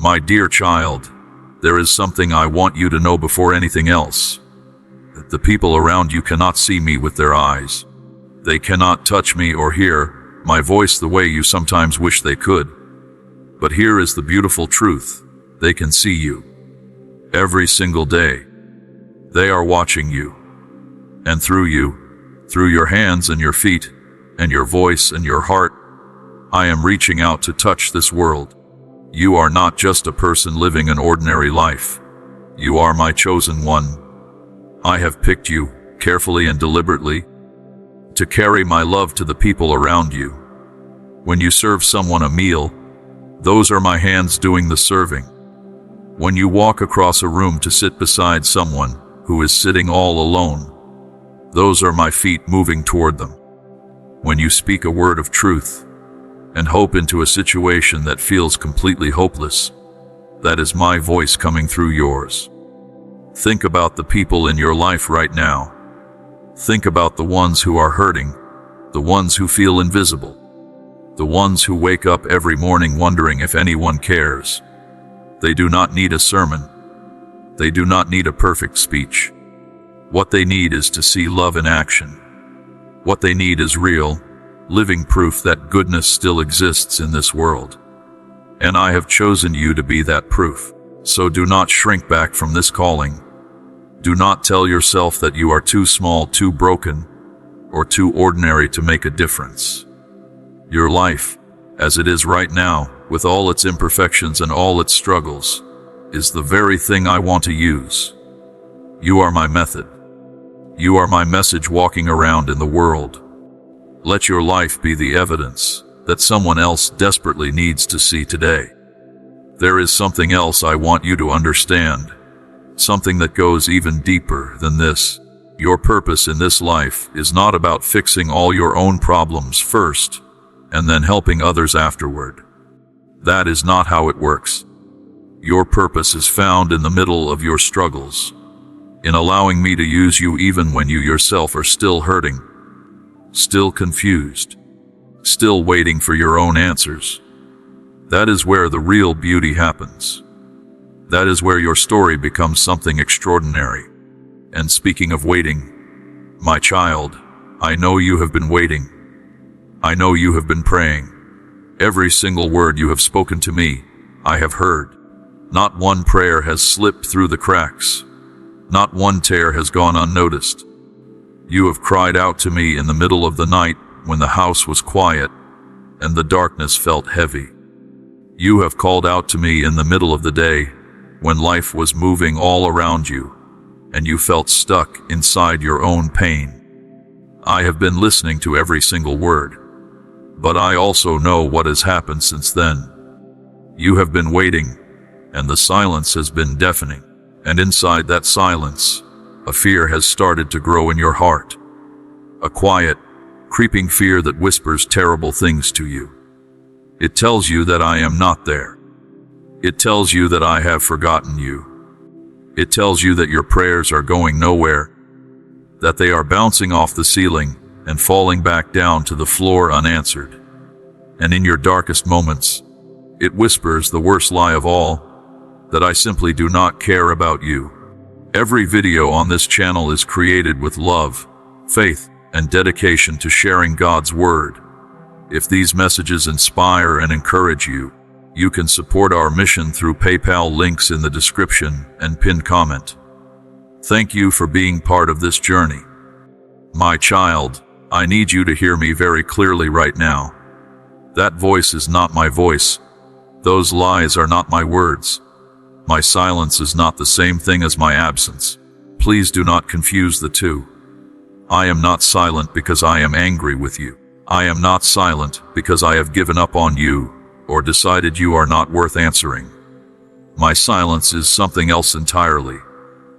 My dear child, there is something I want you to know before anything else. The people around you cannot see me with their eyes. They cannot touch me or hear my voice the way you sometimes wish they could. But here is the beautiful truth. They can see you. Every single day. They are watching you. And through you, through your hands and your feet, and your voice and your heart, I am reaching out to touch this world. You are not just a person living an ordinary life. You are my chosen one. I have picked you, carefully and deliberately, to carry my love to the people around you. When you serve someone a meal, those are my hands doing the serving. When you walk across a room to sit beside someone who is sitting all alone, those are my feet moving toward them. When you speak a word of truth and hope into a situation that feels completely hopeless, that is my voice coming through yours. Think about the people in your life right now. Think about the ones who are hurting, the ones who feel invisible, the ones who wake up every morning wondering if anyone cares. They do not need a sermon. They do not need a perfect speech. What they need is to see love in action. What they need is real, living proof that goodness still exists in this world. And I have chosen you to be that proof. So do not shrink back from this calling. Do not tell yourself that you are too small, too broken, or too ordinary to make a difference. Your life, as it is right now, with all its imperfections and all its struggles, is the very thing I want to use. You are my method. You are my message walking around in the world. Let your life be the evidence that someone else desperately needs to see today. There is something else I want you to understand, something that goes even deeper than this. Your purpose in this life is not about fixing all your own problems first and then helping others afterward. That is not how it works. Your purpose is found in the middle of your struggles, in allowing me to use you even when you yourself are still hurting, still confused, still waiting for your own answers. That is where the real beauty happens. That is where your story becomes something extraordinary. And speaking of waiting, my child, I know you have been waiting. I know you have been praying. Every single word you have spoken to me, I have heard. Not one prayer has slipped through the cracks. Not one tear has gone unnoticed. You have cried out to me in the middle of the night when the house was quiet and the darkness felt heavy. You have called out to me in the middle of the day when life was moving all around you and you felt stuck inside your own pain. I have been listening to every single word, but I also know what has happened since then. You have been waiting, and the silence has been deafening, and inside that silence, a fear has started to grow in your heart. A quiet, creeping fear that whispers terrible things to you. It tells you that I am not there. It tells you that I have forgotten you. It tells you that your prayers are going nowhere, that they are bouncing off the ceiling and falling back down to the floor unanswered. And in your darkest moments, it whispers the worst lie of all, that I simply do not care about you. Every video on this channel is created with love, faith, and dedication to sharing God's word. If these messages inspire and encourage you, you can support our mission through PayPal links in the description and pinned comment. Thank you for being part of this journey. My child, I need you to hear me very clearly right now. That voice is not my voice. Those lies are not my words. My silence is not the same thing as my absence. Please do not confuse the two. I am not silent because I am angry with you. I am not silent because I have given up on you or decided you are not worth answering. My silence is something else entirely.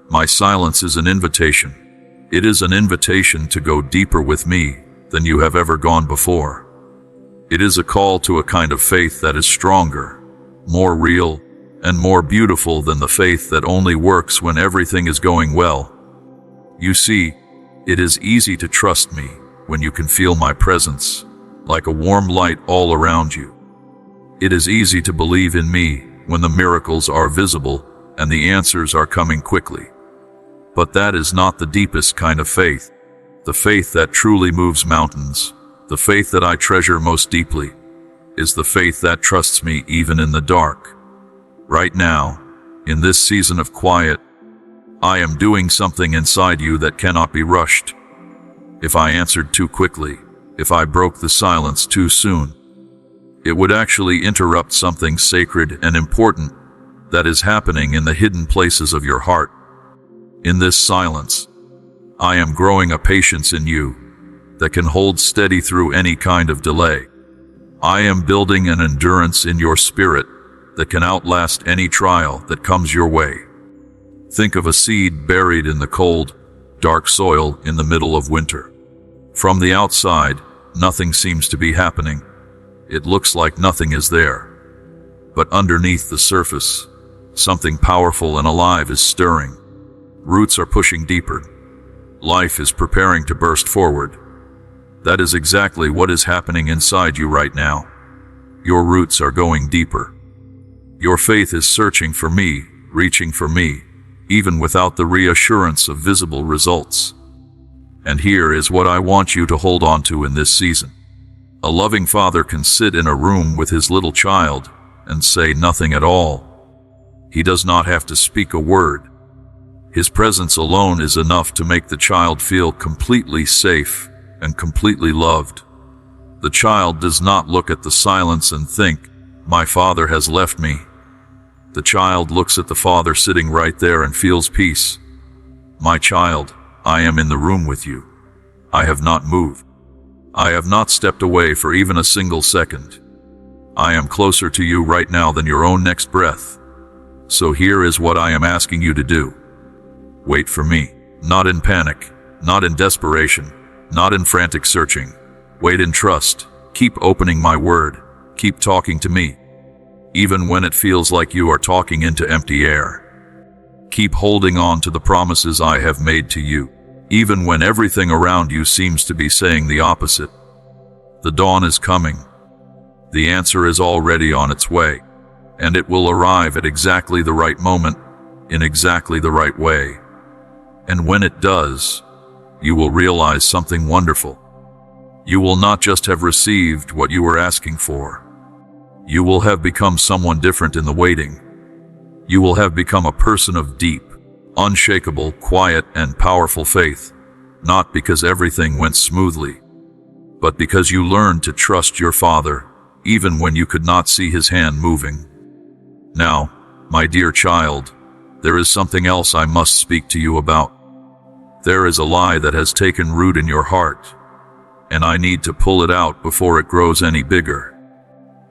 My silence is an invitation. It is an invitation to go deeper with me than you have ever gone before. It is a call to a kind of faith that is stronger, more real, and more beautiful than the faith that only works when everything is going well. You see, it is easy to trust me when you can feel my presence, like a warm light all around you. It is easy to believe in me when the miracles are visible and the answers are coming quickly. But that is not the deepest kind of faith. The faith that truly moves mountains, the faith that I treasure most deeply, is the faith that trusts me even in the dark. Right now, in this season of quiet, I am doing something inside you that cannot be rushed. If I answered too quickly, if I broke the silence too soon, it would actually interrupt something sacred and important that is happening in the hidden places of your heart. In this silence, I am growing a patience in you that can hold steady through any kind of delay. I am building an endurance in your spirit that can outlast any trial that comes your way. Think of a seed buried in the cold, dark soil in the middle of winter. From the outside, nothing seems to be happening. It looks like nothing is there. But underneath the surface, something powerful and alive is stirring. Roots are pushing deeper. Life is preparing to burst forward. That is exactly what is happening inside you right now. Your roots are going deeper. Your faith is searching for me, reaching for me, even without the reassurance of visible results. And here is what I want you to hold on to in this season. A loving father can sit in a room with his little child and say nothing at all. He does not have to speak a word. His presence alone is enough to make the child feel completely safe and completely loved. The child does not look at the silence and think, "My father has left me." The child looks at the father sitting right there and feels peace. "My child, I am in the room with you. I have not moved. I have not stepped away for even a single second. I am closer to you right now than your own next breath. So here is what I am asking you to do. Wait for me, not in panic, not in desperation, not in frantic searching. Wait in trust. Keep opening my word. Keep talking to me, even when it feels like you are talking into empty air. Keep holding on to the promises I have made to you, even when everything around you seems to be saying the opposite. The dawn is coming. The answer is already on its way, and it will arrive at exactly the right moment, in exactly the right way. And when it does, you will realize something wonderful. You will not just have received what you were asking for. You will have become someone different in the waiting. You will have become a person of deep, unshakable, quiet, and powerful faith, not because everything went smoothly, but because you learned to trust your Father, even when you could not see His hand moving. Now, my dear child, there is something else I must speak to you about. There is a lie that has taken root in your heart, and I need to pull it out before it grows any bigger.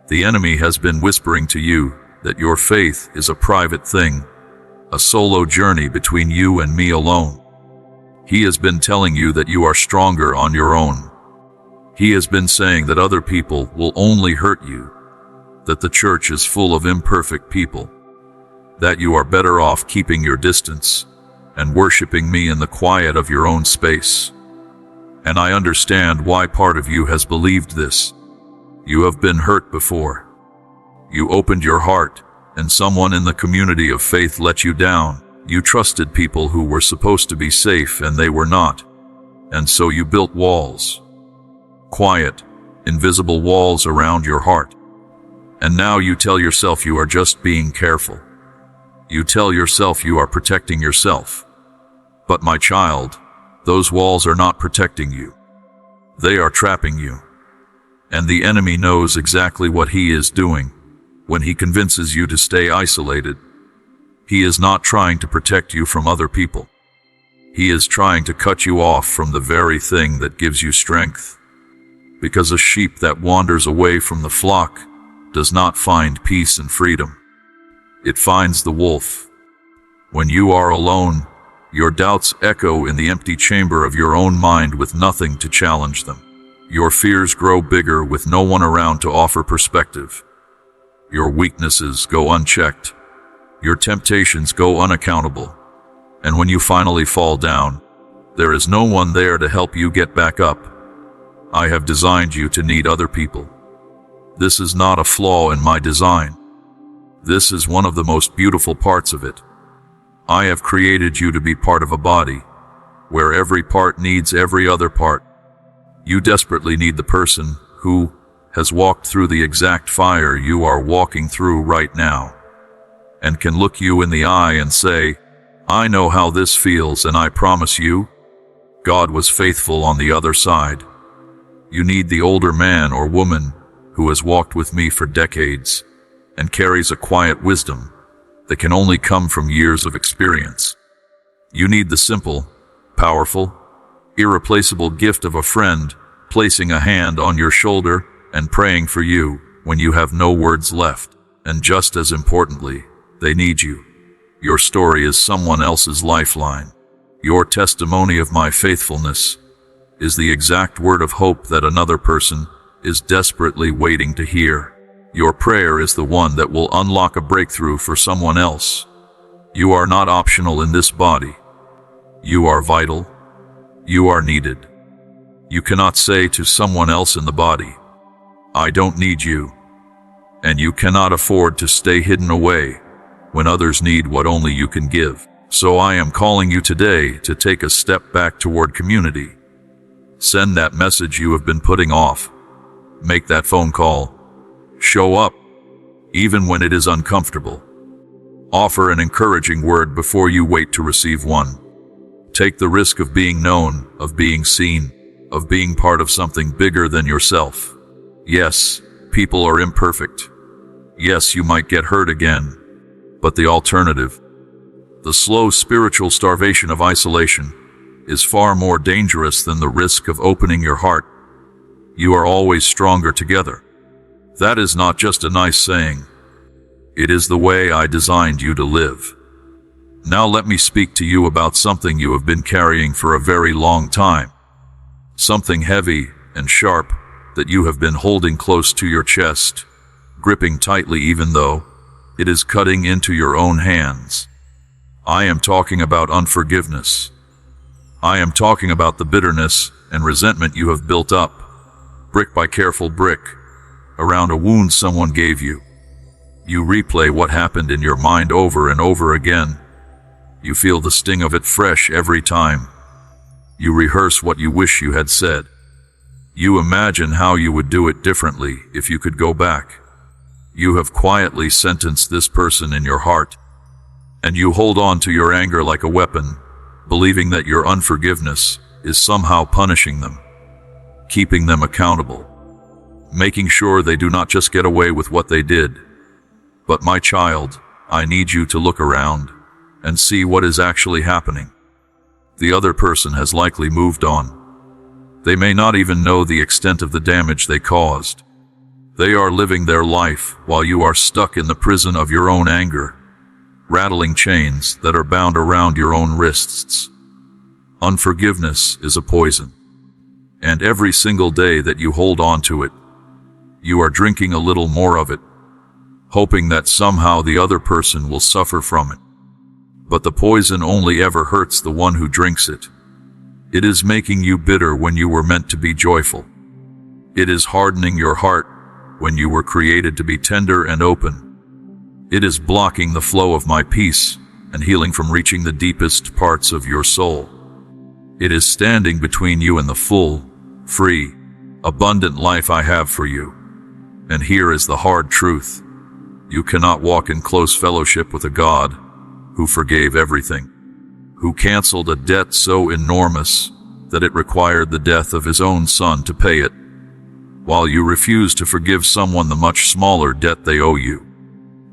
The enemy has been whispering to you that your faith is a private thing, a solo journey between you and me alone. He has been telling you that you are stronger on your own. He has been saying that other people will only hurt you, that the church is full of imperfect people, that you are better off keeping your distance and worshiping me in the quiet of your own space. And I understand why part of you has believed this. You have been hurt before. You opened your heart, and someone in the community of faith let you down. You trusted people who were supposed to be safe and they were not. And so you built walls. Quiet, invisible walls around your heart. And now you tell yourself you are just being careful. You tell yourself you are protecting yourself. But my child, those walls are not protecting you. They are trapping you. And the enemy knows exactly what he is doing when he convinces you to stay isolated. He is not trying to protect you from other people. He is trying to cut you off from the very thing that gives you strength. Because a sheep that wanders away from the flock does not find peace and freedom. It finds the wolf. When you are alone, your doubts echo in the empty chamber of your own mind with nothing to challenge them. Your fears grow bigger with no one around to offer perspective. Your weaknesses go unchecked. Your temptations go unaccountable. And when you finally fall down, there is no one there to help you get back up. I have designed you to need other people. This is not a flaw in my design. This is one of the most beautiful parts of it. I have created you to be part of a body, where every part needs every other part. You desperately need the person who has walked through the exact fire you are walking through right now, and can look you in the eye and say, I know how this feels, and I promise you, God was faithful on the other side. You need the older man or woman who has walked with me for decades and carries a quiet wisdom that can only come from years of experience. You need the simple, powerful, irreplaceable gift of a friend placing a hand on your shoulder and praying for you when you have no words left. And just as importantly, they need you. Your story is someone else's lifeline. Your testimony of my faithfulness is the exact word of hope that another person is desperately waiting to hear. Your prayer is the one that will unlock a breakthrough for someone else. You are not optional in this body. You are vital. You are needed. You cannot say to someone else in the body, I don't need you. And you cannot afford to stay hidden away when others need what only you can give. So I am calling you today to take a step back toward community. Send that message you have been putting off. Make that phone call. Show up, even when it is uncomfortable. Offer an encouraging word before you wait to receive one. Take the risk of being known, of being seen, of being part of something bigger than yourself. Yes, people are imperfect. Yes, you might get hurt again. But the alternative, the slow spiritual starvation of isolation, is far more dangerous than the risk of opening your heart. You are always stronger together. That is not just a nice saying. It is the way I designed you to live. Now let me speak to you about something you have been carrying for a very long time. Something heavy and sharp that you have been holding close to your chest, gripping tightly even though it is cutting into your own hands. I am talking about unforgiveness. I am talking about the bitterness and resentment you have built up, brick by careful brick, around a wound someone gave you. You replay what happened in your mind over and over again. You feel the sting of it fresh every time. You rehearse what you wish you had said. You imagine how you would do it differently if you could go back. You have quietly sentenced this person in your heart, and you hold on to your anger like a weapon, believing that your unforgiveness is somehow punishing them, keeping them accountable, making sure they do not just get away with what they did. But my child, I need you to look around and see what is actually happening. The other person has likely moved on. They may not even know the extent of the damage they caused. They are living their life while you are stuck in the prison of your own anger, rattling chains that are bound around your own wrists. Unforgiveness is a poison, and every single day that you hold on to it, you are drinking a little more of it, hoping that somehow the other person will suffer from it. But the poison only ever hurts the one who drinks it. It is making you bitter when you were meant to be joyful. It is hardening your heart when you were created to be tender and open. It is blocking the flow of my peace and healing from reaching the deepest parts of your soul. It is standing between you and the full, free, abundant life I have for you. And here is the hard truth. You cannot walk in close fellowship with a God who forgave everything, who canceled a debt so enormous that it required the death of his own son to pay it, while you refuse to forgive someone the much smaller debt they owe you.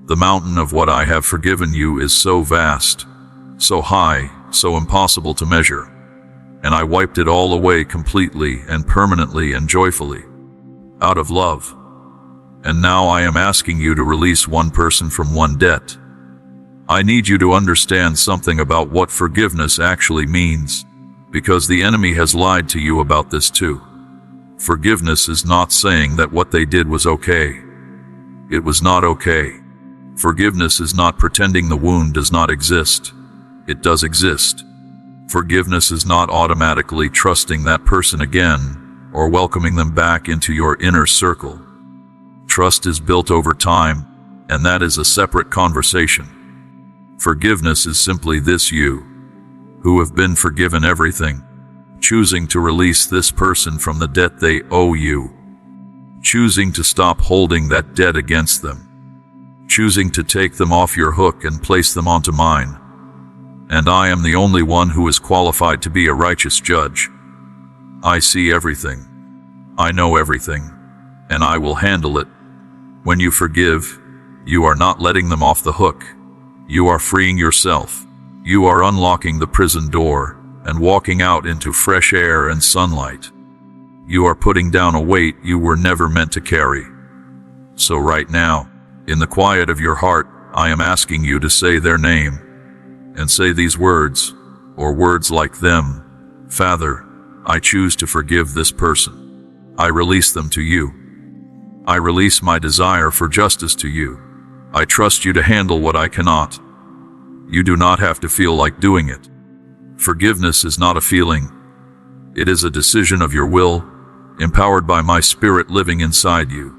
The mountain of what I have forgiven you is so vast, so high, so impossible to measure, and I wiped it all away completely and permanently and joyfully, out of love. And now I am asking you to release one person from one debt. I need you to understand something about what forgiveness actually means, because the enemy has lied to you about this too. Forgiveness is not saying that what they did was okay. It was not okay. Forgiveness is not pretending the wound does not exist. It does exist. Forgiveness is not automatically trusting that person again or welcoming them back into your inner circle. Trust is built over time, and that is a separate conversation. Forgiveness is simply this: you, who have been forgiven everything, choosing to release this person from the debt they owe you, choosing to stop holding that debt against them, choosing to take them off your hook and place them onto mine. And I am the only one who is qualified to be a righteous judge. I see everything. I know everything, and I will handle it. When you forgive, you are not letting them off the hook. You are freeing yourself. You are unlocking the prison door and walking out into fresh air and sunlight. You are putting down a weight you were never meant to carry. So right now, in the quiet of your heart, I am asking you to say their name and say these words, or words like them. Father, I choose to forgive this person. I release them to you. I release my desire for justice to you. I trust you to handle what I cannot. You do not have to feel like doing it. Forgiveness is not a feeling. It is a decision of your will, empowered by my spirit living inside you.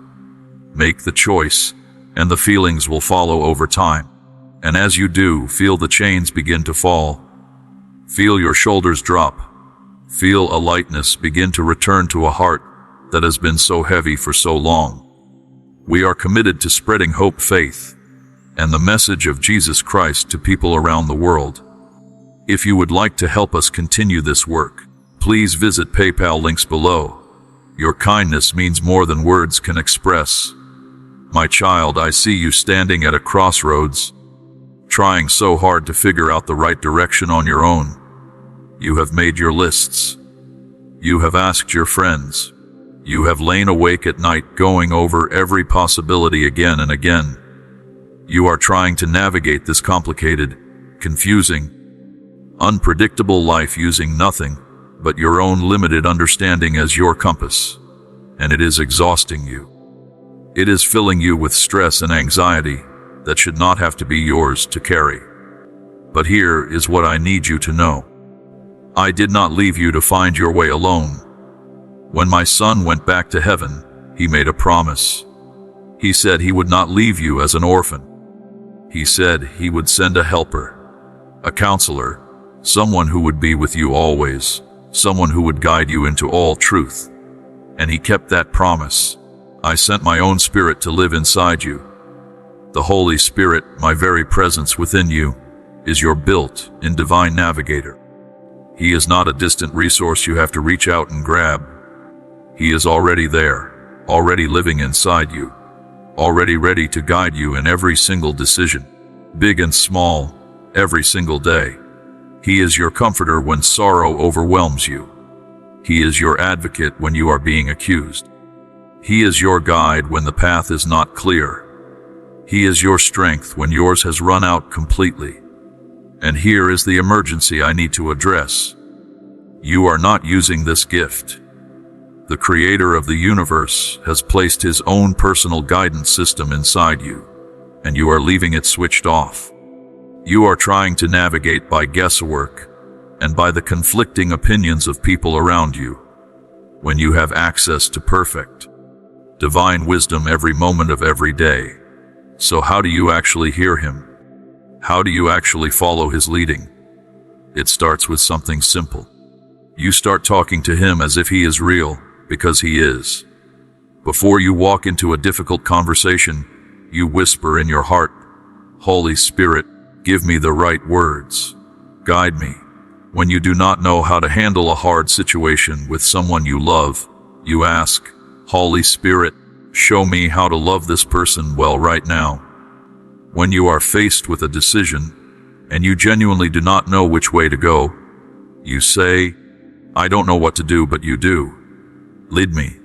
Make the choice, and the feelings will follow over time. And as you do, feel the chains begin to fall. Feel your shoulders drop. Feel a lightness begin to return to a heart that has been so heavy for so long. We are committed to spreading hope, faith, and the message of Jesus Christ to people around the world. If you would like to help us continue this work, please visit PayPal links below. Your kindness means more than words can express. My child, I see you standing at a crossroads, trying so hard to figure out the right direction on your own. You have made your lists. You have asked your friends. You have lain awake at night going over every possibility again and again. You are trying to navigate this complicated, confusing, unpredictable life using nothing but your own limited understanding as your compass, and it is exhausting you. It is filling you with stress and anxiety that should not have to be yours to carry. But here is what I need you to know. I did not leave you to find your way alone. When my son went back to heaven, he made a promise. He said he would not leave you as an orphan. He said he would send a helper, a counselor, someone who would be with you always, someone who would guide you into all truth. And he kept that promise. I sent my own spirit to live inside you. The Holy Spirit, my very presence within you, is your built-in divine navigator. He is not a distant resource you have to reach out and grab. He is already there, already living inside you, already ready to guide you in every single decision, big and small, every single day. He is your comforter when sorrow overwhelms you. He is your advocate when you are being accused. He is your guide when the path is not clear. He is your strength when yours has run out completely. And here is the emergency I need to address. You are not using this gift. The Creator of the universe has placed His own personal guidance system inside you, and you are leaving it switched off. You are trying to navigate by guesswork and by the conflicting opinions of people around you, when you have access to perfect, divine wisdom every moment of every day. So how do you actually hear Him? How do you actually follow His leading? It starts with something simple. You start talking to Him as if He is real, because He is. Before you walk into a difficult conversation, you whisper in your heart, Holy Spirit, give me the right words. Guide me. When you do not know how to handle a hard situation with someone you love, you ask, Holy Spirit, show me how to love this person well right now. When you are faced with a decision, and you genuinely do not know which way to go, you say, I don't know what to do, but you do. Lead me.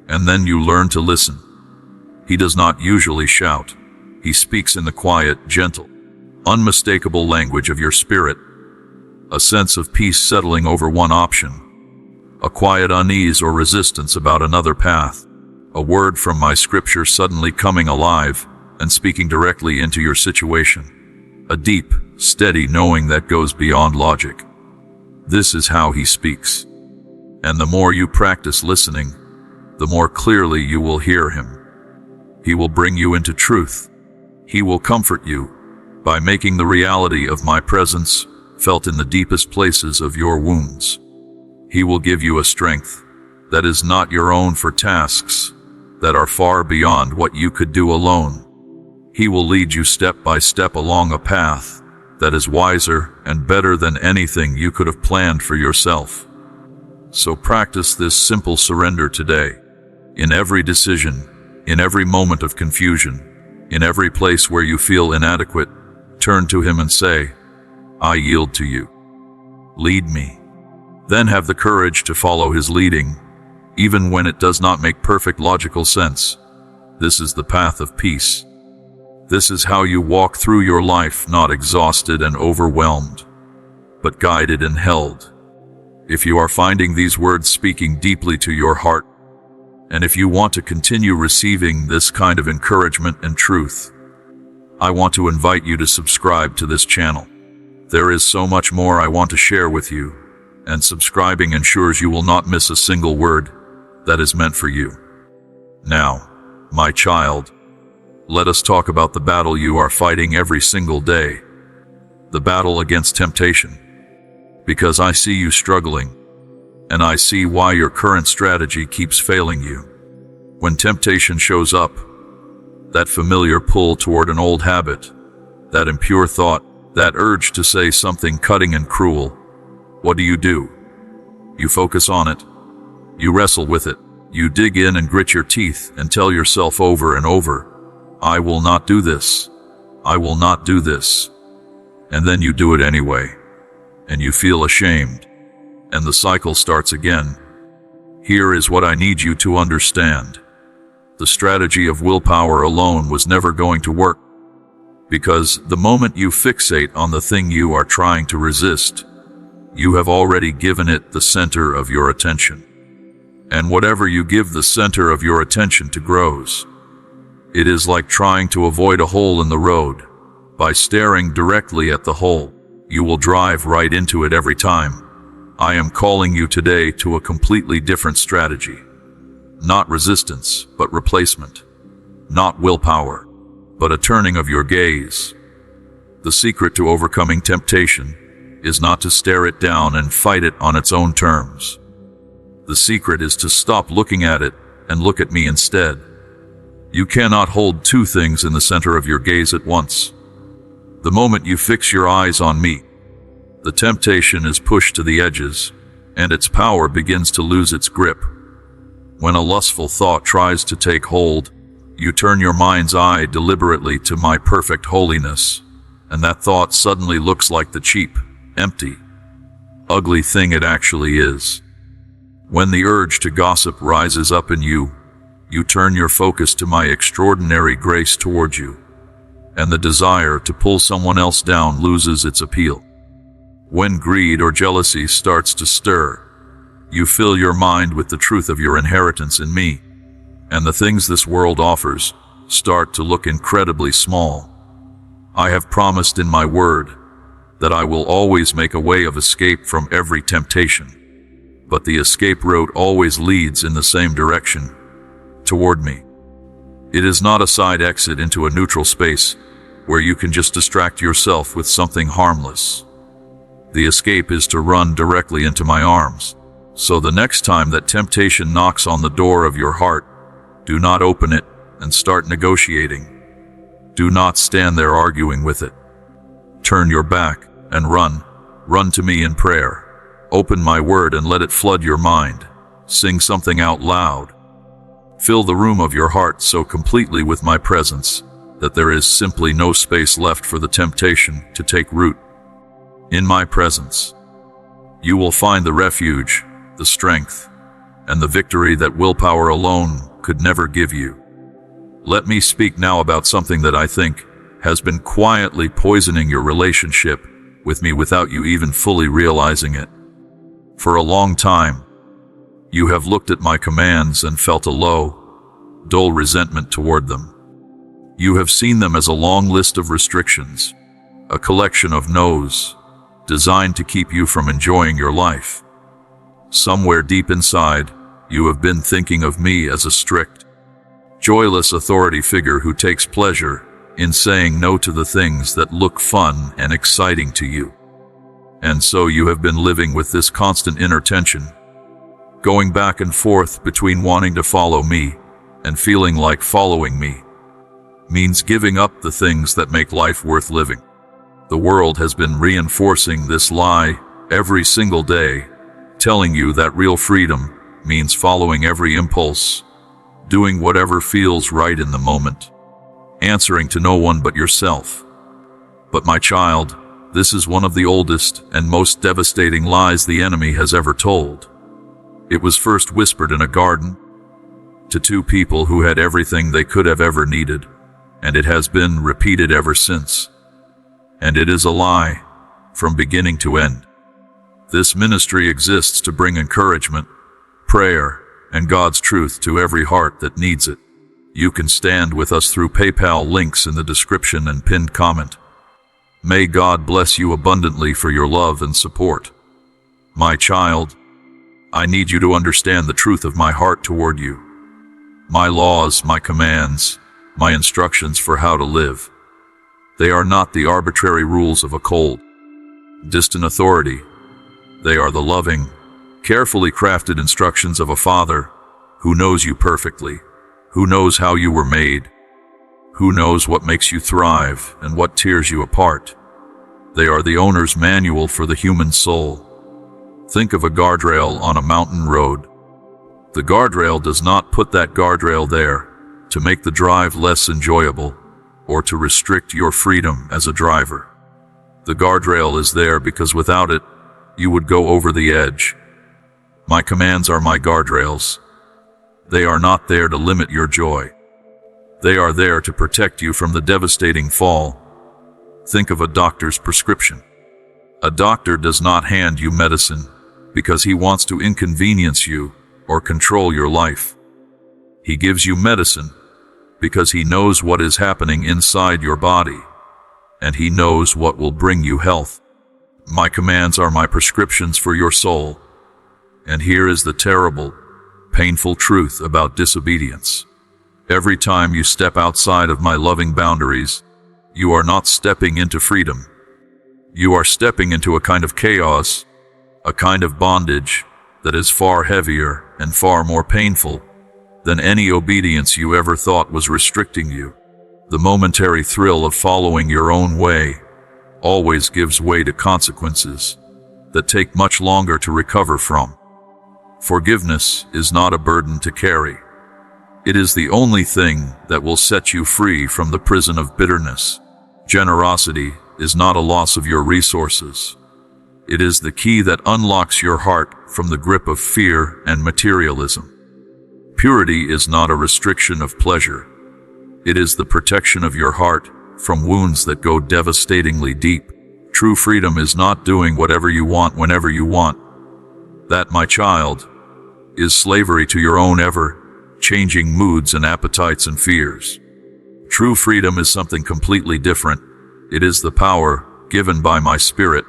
And then you learn to listen. He does not usually shout. He speaks in the quiet, gentle, unmistakable language of your spirit. A sense of peace settling over one option. A quiet unease or resistance about another path. A word from my scripture suddenly coming alive and speaking directly into your situation. A deep, steady knowing that goes beyond logic. This is how He speaks. And the more you practice listening, the more clearly you will hear Him. He will bring you into truth. He will comfort you by making the reality of my presence felt in the deepest places of your wounds. He will give you a strength that is not your own for tasks that are far beyond what you could do alone. He will lead you step by step along a path that is wiser and better than anything you could have planned for yourself. So practice this simple surrender today. In every decision, in every moment of confusion, in every place where you feel inadequate, turn to Him and say, I yield to you. Lead me. Then have the courage to follow His leading, even when it does not make perfect logical sense. This is the path of peace. This is how you walk through your life, not exhausted and overwhelmed, but guided and held. If you are finding these words speaking deeply to your heart, and if you want to continue receiving this kind of encouragement and truth, I want to invite you to subscribe to this channel. There is so much more I want to share with you, and subscribing ensures you will not miss a single word that is meant for you. Now, my child, let us talk about the battle you are fighting every single day, the battle against temptation. Because I see you struggling, and I see why your current strategy keeps failing you. When temptation shows up, that familiar pull toward an old habit, that impure thought, that urge to say something cutting and cruel, what do? You focus on it. You wrestle with it. You dig in and grit your teeth and tell yourself over and over, I will not do this. I will not do this. And then you do it anyway. And you feel ashamed. And the cycle starts again. Here is what I need you to understand. The strategy of willpower alone was never going to work. Because the moment you fixate on the thing you are trying to resist, you have already given it the center of your attention. And whatever you give the center of your attention to grows. It is like trying to avoid a hole in the road. By staring directly at the hole, you will drive right into it every time. I am calling you today to a completely different strategy. Not resistance, but replacement. Not willpower, but a turning of your gaze. The secret to overcoming temptation is not to stare it down and fight it on its own terms. The secret is to stop looking at it and look at me instead. You cannot hold two things in the center of your gaze at once. The moment you fix your eyes on me, the temptation is pushed to the edges, and its power begins to lose its grip. When a lustful thought tries to take hold, you turn your mind's eye deliberately to my perfect holiness, and that thought suddenly looks like the cheap, empty, ugly thing it actually is. When the urge to gossip rises up in you, you turn your focus to my extraordinary grace toward you, and the desire to pull someone else down loses its appeal. When greed or jealousy starts to stir, you fill your mind with the truth of your inheritance in me, and the things this world offers start to look incredibly small. I have promised in my word that I will always make a way of escape from every temptation, but the escape route always leads in the same direction, toward me. It is not a side exit into a neutral space where you can just distract yourself with something harmless. The escape is to run directly into my arms. So the next time that temptation knocks on the door of your heart, do not open it and start negotiating. Do not stand there arguing with it. Turn your back and run. Run to me in prayer. Open my word and let it flood your mind. Sing something out loud. Fill the room of your heart so completely with my presence that there is simply no space left for the temptation to take root. In my presence, you will find the refuge, the strength, and the victory that willpower alone could never give you. Let me speak now about something that I think has been quietly poisoning your relationship with me without you even fully realizing it. For a long time, you have looked at my commands and felt a low, dull resentment toward them. You have seen them as a long list of restrictions, a collection of no's, designed to keep you from enjoying your life. Somewhere deep inside, you have been thinking of me as a strict, joyless authority figure who takes pleasure in saying no to the things that look fun and exciting to you. And so you have been living with this constant inner tension, going back and forth between wanting to follow me and feeling like following me means giving up the things that make life worth living. The world has been reinforcing this lie every single day, telling you that real freedom means following every impulse, doing whatever feels right in the moment, answering to no one but yourself. But my child, this is one of the oldest and most devastating lies the enemy has ever told. It was first whispered in a garden to two people who had everything they could have ever needed, and it has been repeated ever since. And it is a lie from beginning to end. This ministry exists to bring encouragement, prayer, and God's truth to every heart that needs it. You can stand with us through PayPal, links in the description and pinned comment. May God bless you abundantly for your love and support. My child, I need you to understand the truth of my heart toward you. My laws, my commands, my instructions for how to live. They are not the arbitrary rules of a cold, distant authority. They are the loving, carefully crafted instructions of a Father who knows you perfectly, who knows how you were made, who knows what makes you thrive and what tears you apart. They are the owner's manual for the human soul. Think of a guardrail on a mountain road. The guardrail does not put that guardrail there to make the drive less enjoyable or to restrict your freedom as a driver. The guardrail is there because without it, you would go over the edge. My commands are my guardrails. They are not there to limit your joy. They are there to protect you from the devastating fall. Think of a doctor's prescription. A doctor does not hand you medicine because he wants to inconvenience you or control your life. He gives you medicine because he knows what is happening inside your body, and he knows what will bring you health. My commands are my prescriptions for your soul. And here is the terrible, painful truth about disobedience. Every time you step outside of my loving boundaries, you are not stepping into freedom. You are stepping into a kind of chaos, a kind of bondage that is far heavier and far more painful than any obedience you ever thought was restricting you. The momentary thrill of following your own way always gives way to consequences that take much longer to recover from. Forgiveness is not a burden to carry. It is the only thing that will set you free from the prison of bitterness. Generosity is not a loss of your resources. It is the key that unlocks your heart from the grip of fear and materialism. Purity is not a restriction of pleasure. It is the protection of your heart from wounds that go devastatingly deep. True freedom is not doing whatever you want whenever you want. That, my child, is slavery to your own ever-changing moods and appetites and fears. True freedom is something completely different. It is the power given by my Spirit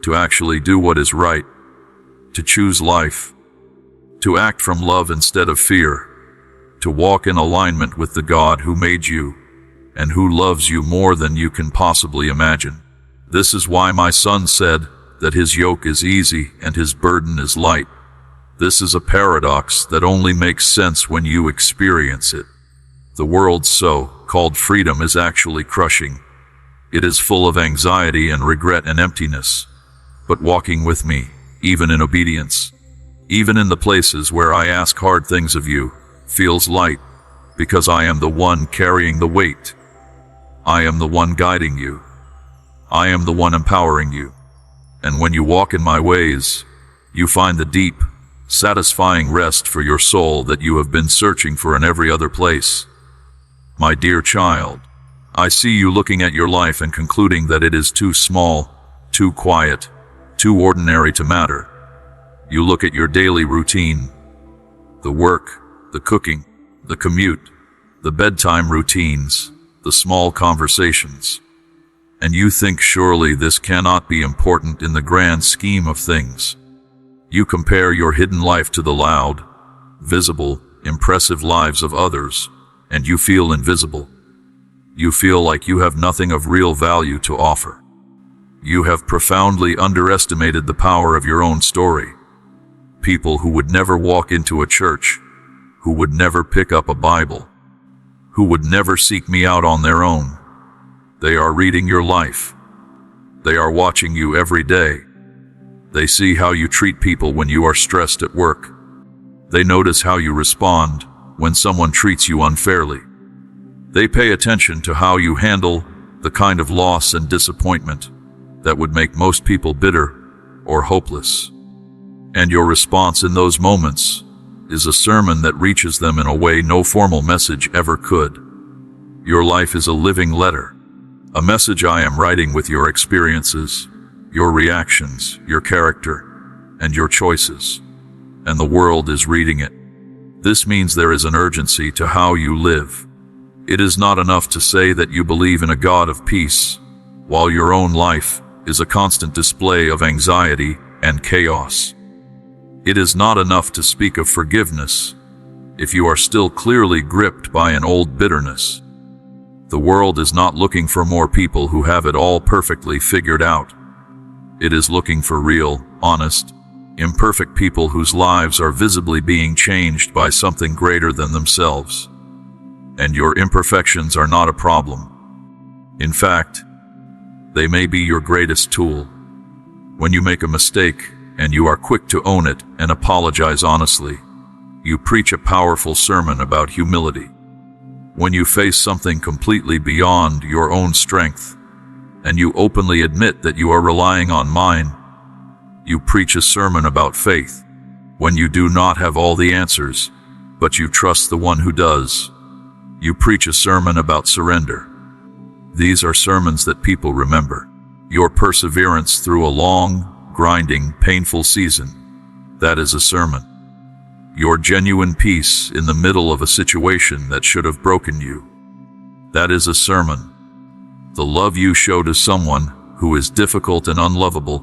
to actually do what is right, to choose life, to act from love instead of fear, to walk in alignment with the God who made you and who loves you more than you can possibly imagine. This is why my son said that his yoke is easy and his burden is light. This is a paradox that only makes sense when you experience it. The world's so-called freedom is actually crushing. It is full of anxiety and regret and emptiness. But walking with me, even in obedience, even in the places where I ask hard things of you, feels light, because I am the one carrying the weight. I am the one guiding you. I am the one empowering you. And when you walk in my ways, you find the deep, satisfying rest for your soul that you have been searching for in every other place. My dear child, I see you looking at your life and concluding that it is too small, too quiet, too ordinary to matter. You look at your daily routine, the work, the cooking, the commute, the bedtime routines, the small conversations, and you think surely this cannot be important in the grand scheme of things. You compare your hidden life to the loud, visible, impressive lives of others, and you feel invisible. You feel like you have nothing of real value to offer. You have profoundly underestimated the power of your own story. People who would never walk into a church, who would never pick up a Bible, who would never seek me out on their own. They are reading your life. They are watching you every day. They see how you treat people when you are stressed at work. They notice how you respond when someone treats you unfairly. They pay attention to how you handle the kind of loss and disappointment that would make most people bitter or hopeless. And your response in those moments is a sermon that reaches them in a way no formal message ever could. Your life is a living letter, a message I am writing with your experiences, your reactions, your character, and your choices. And the world is reading it. This means there is an urgency to how you live. It is not enough to say that you believe in a God of peace, while your own life is a constant display of anxiety and chaos. It is not enough to speak of forgiveness if you are still clearly gripped by an old bitterness. The world is not looking for more people who have it all perfectly figured out. It is looking for real, honest, imperfect people whose lives are visibly being changed by something greater than themselves. And your imperfections are not a problem. In fact, they may be your greatest tool. When you make a mistake and you are quick to own it and apologize honestly, you preach a powerful sermon about humility. When you face something completely beyond your own strength, and you openly admit that you are relying on mine, you preach a sermon about faith. When you do not have all the answers, but you trust the one who does, you preach a sermon about surrender. These are sermons that people remember. Your perseverance through a long, grinding, painful season, that is a sermon. Your genuine peace in the middle of a situation that should have broken you, that is a sermon. The love you show to someone who is difficult and unlovable,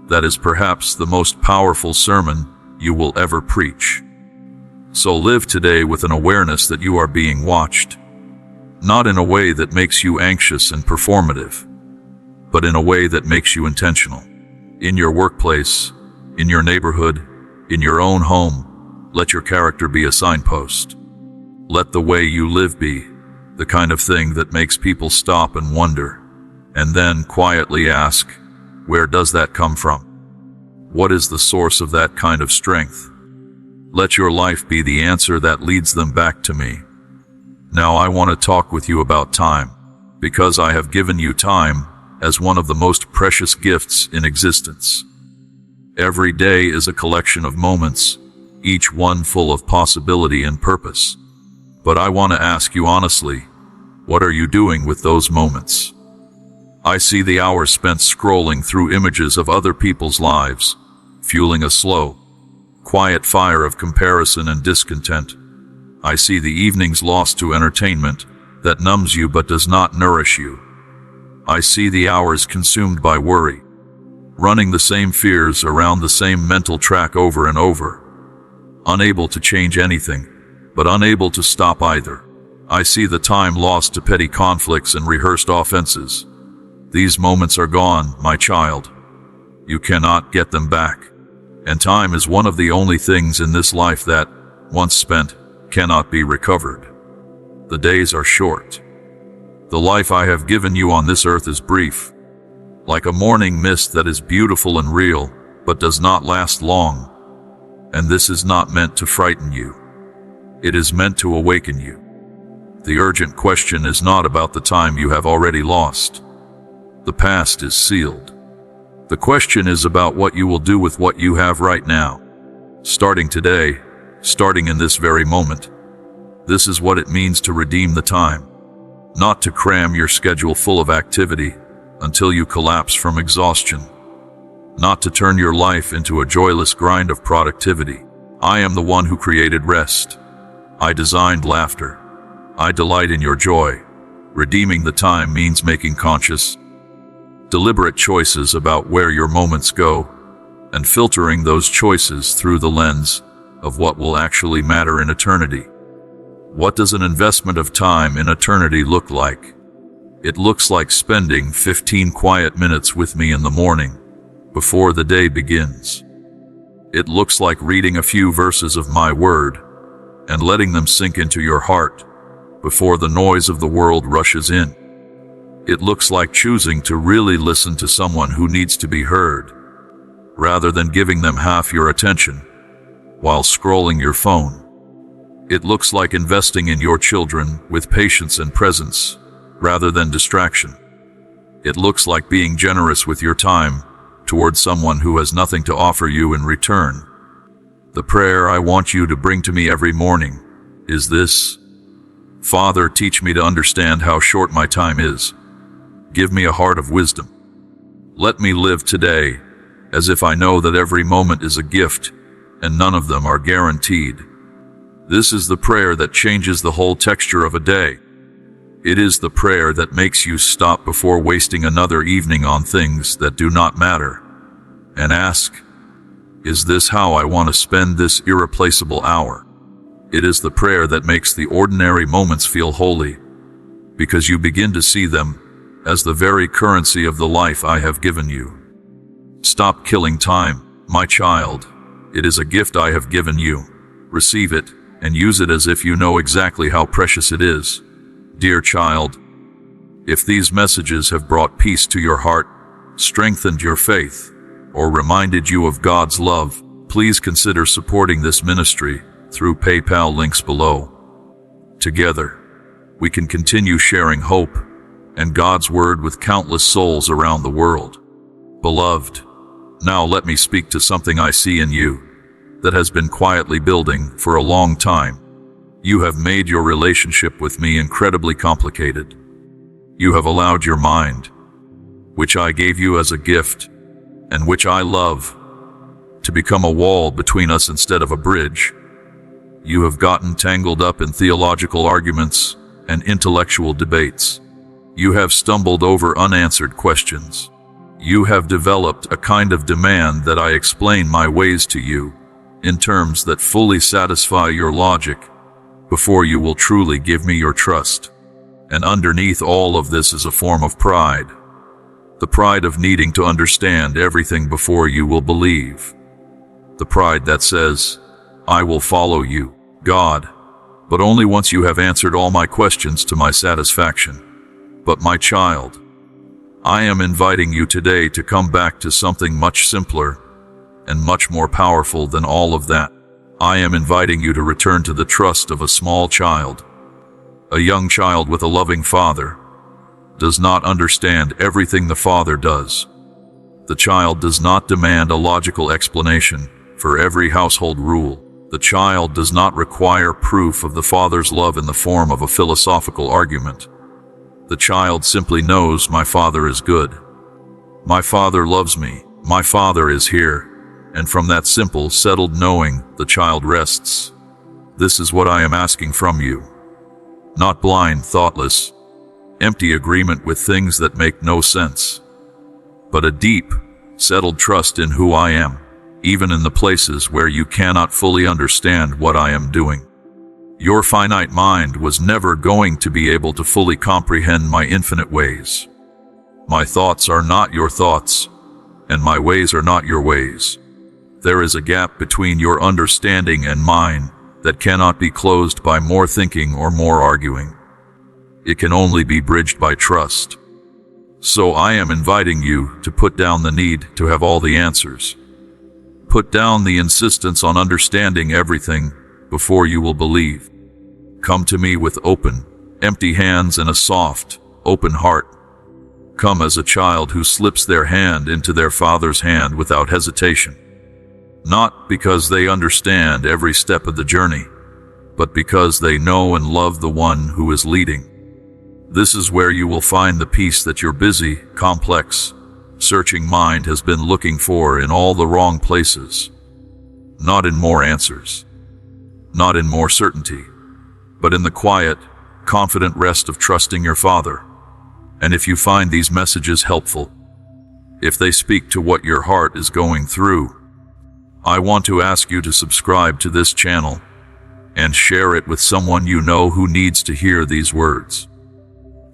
that is perhaps the most powerful sermon you will ever preach. So live today with an awareness that you are being watched, not in a way that makes you anxious and performative, but in a way that makes you intentional. In your workplace, in your neighborhood, in your own home, let your character be a signpost. Let the way you live be the kind of thing that makes people stop and wonder, and then quietly ask, where does that come from? What is the source of that kind of strength? Let your life be the answer that leads them back to me. Now I want to talk with you about time, because I have given you time as one of the most precious gifts in existence. Every day is a collection of moments, each one full of possibility and purpose. But I want to ask you honestly, what are you doing with those moments? I see the hours spent scrolling through images of other people's lives, fueling a slow, quiet fire of comparison and discontent. I see the evenings lost to entertainment that numbs you but does not nourish you. I see the hours consumed by worry, running the same fears around the same mental track over and over, unable to change anything, but unable to stop either. I see the time lost to petty conflicts and rehearsed offenses. These moments are gone, my child. You cannot get them back. And time is one of the only things in this life that, once spent, cannot be recovered. The days are short. The life I have given you on this earth is brief, like a morning mist that is beautiful and real, but does not last long. And this is not meant to frighten you. It is meant to awaken you. The urgent question is not about the time you have already lost. The past is sealed. The question is about what you will do with what you have right now. Starting today, starting in this very moment. This is what it means to redeem the time. Not to cram your schedule full of activity until you collapse from exhaustion. Not to turn your life into a joyless grind of productivity. I am the one who created rest. I designed laughter. I delight in your joy. Redeeming the time means making conscious, deliberate choices about where your moments go, and filtering those choices through the lens of what will actually matter in eternity. What does an investment of time in eternity look like? It looks like spending 15 quiet minutes with me in the morning, before the day begins. It looks like reading a few verses of my word, and letting them sink into your heart, before the noise of the world rushes in. It looks like choosing to really listen to someone who needs to be heard, rather than giving them half your attention, while scrolling your phone. It looks like investing in your children with patience and presence, rather than distraction. It looks like being generous with your time towards someone who has nothing to offer you in return. The prayer I want you to bring to me every morning is this: Father, teach me to understand how short my time is. Give me a heart of wisdom. Let me live today as if I know that every moment is a gift and none of them are guaranteed. This is the prayer that changes the whole texture of a day. It is the prayer that makes you stop before wasting another evening on things that do not matter and ask, is this how I want to spend this irreplaceable hour? It is the prayer that makes the ordinary moments feel holy, because you begin to see them as the very currency of the life I have given you. Stop killing time, my child. It is a gift I have given you. Receive it and use it as if you know exactly how precious it is. Dear child, if these messages have brought peace to your heart, strengthened your faith, or reminded you of God's love, please consider supporting this ministry through PayPal links below. Together, we can continue sharing hope and God's word with countless souls around the world. Beloved, now let me speak to something I see in you that has been quietly building for a long time. You have made your relationship with me incredibly complicated. You have allowed your mind, which I gave you as a gift, and which I love, to become a wall between us instead of a bridge. You have gotten tangled up in theological arguments and intellectual debates. You have stumbled over unanswered questions. You have developed a kind of demand that I explain my ways to you in terms that fully satisfy your logic before you will truly give me your trust. And underneath all of this is a form of pride. The pride of needing to understand everything before you will believe. The pride that says, I will follow you, God, but only once you have answered all my questions to my satisfaction. But my child, I am inviting you today to come back to something much simpler and much more powerful than all of that. I am inviting you to return to the trust of a small child. A young child with a loving father does not understand everything the father does. The child does not demand a logical explanation for every household rule. The child does not require proof of the father's love in the form of a philosophical argument. The child simply knows my father is good. My father loves me. My father is here. And from that simple, settled knowing, the child rests. This is what I am asking from you. Not blind, thoughtless, empty agreement with things that make no sense, but a deep, settled trust in who I am, even in the places where you cannot fully understand what I am doing. Your finite mind was never going to be able to fully comprehend my infinite ways. My thoughts are not your thoughts, and my ways are not your ways. There is a gap between your understanding and mine that cannot be closed by more thinking or more arguing. It can only be bridged by trust. So I am inviting you to put down the need to have all the answers. Put down the insistence on understanding everything before you will believe. Come to me with open, empty hands and a soft, open heart. Come as a child who slips their hand into their father's hand without hesitation. Not because they understand every step of the journey, but because they know and love the one who is leading. This is where you will find the peace that your busy, complex, searching mind has been looking for in all the wrong places. Not in more answers, not in more certainty, but in the quiet, confident rest of trusting your Father. And if you find these messages helpful, if they speak to what your heart is going through, I want to ask you to subscribe to this channel and share it with someone you know who needs to hear these words.